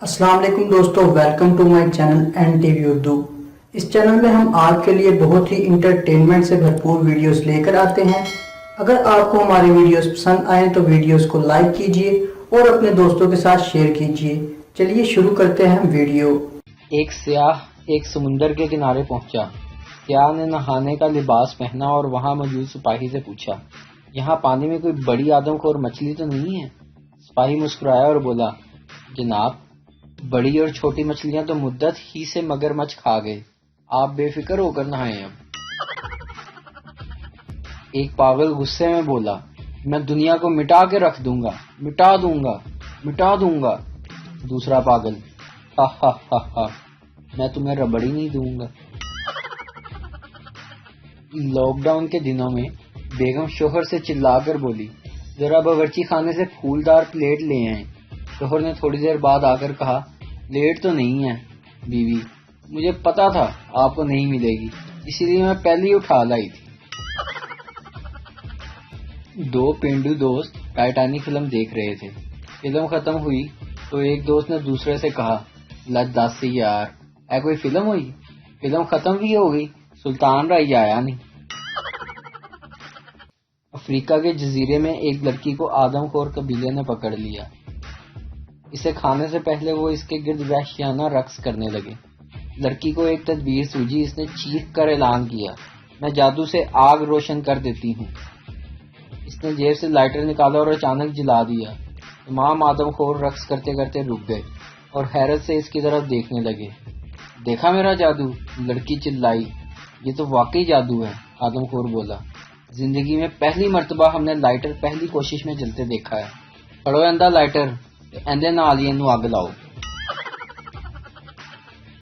السلام علیکم دوستو، welcome to my channel N T V Urdu. اس چینل میں ہم آپ کے لیے بہت ہی انٹرٹینمنٹ سے بھرپور ویڈیوز لے کر آتے ہیں۔ اگر آپ کو ہماری ویڈیوز پسند آئیں تو ویڈیوز کو لائک کیجئے اور اپنے دوستوں کے ساتھ شیئر کیجئے۔ چلیے شروع کرتے ہیں ویڈیو۔ ایک سیاح ایک سمندر کے کنارے پہنچا۔ سیاح نے نہانے کا لباس پہنا اور وہاں موجود سپاہی سے پوچھا، یہاں پانی میں کوئی بڑی آدم خور مچھلی تو نہیں ہے؟ سپاہی مسکرایا اور بولا، جناب، بڑی اور چھوٹی مچھلیاں تو مدت ہی سے مگرمچھ کھا گئے، آپ بے فکر ہو کر نہائیں اب۔ ایک پاگل غصے میں بولا، میں دنیا کو مٹا کے رکھ دوں گا، مٹا دوں گا۔ دوسرا پاگل، ہا ہا ہا ہا، میں تمہیں ربڑی نہیں دوں گا۔ لاک ڈاؤن کے دنوں میں بیگم شوہر سے چلا کر بولی، ذرا باورچی خانے سے پھولدار پلیٹ لے آئیں۔ شوہر نے تھوڑی دیر بعد آ کر کہا، پلیٹ تو نہیں ہے بیوی، مجھے پتا تھا آپ کو نہیں ملے گی، اسی لیے میں پہلے ہی اٹھا لائی تھی۔ دو پینڈو دوست ٹائٹینک فلم دیکھ رہے تھے۔ فلم ختم ہوئی تو ایک دوست نے دوسرے سے کہا، لج دس یار، اے کوئی فلم ہوئی؟ فلم ختم بھی ہو گئی، سلطان رائی آیا نہیں۔ افریقہ کے جزیرے میں ایک لڑکی کو آدم خور قبیلے نے پکڑ لیا۔ اسے کھانے سے پہلے وہ اس کے گرد وحشیانہ رقص کرنے لگے۔ لڑکی کو ایک تدبیر سوجھی، اس نے چیخ کر اعلان کیا، میں جادو سے آگ روشن کر دیتی ہوں۔ اس نے جیب سے لائٹر نکالا اور اچانک جلا دیا۔ تمام آدم خور رقص کرتے کرتے رک گئے اور حیرت سے اس کی طرف دیکھنے لگے۔ دیکھا میرا جادو؟ لڑکی چلائی۔ یہ تو واقعی جادو ہے، آدم خور بولا۔ زندگی میں پہلی مرتبہ ہم نے لائٹر پہلی کوشش میں جلتے دیکھا ہے۔ پڑو اندھا لائٹر تے اندھے نال ہی اینوں اگ لاؤ۔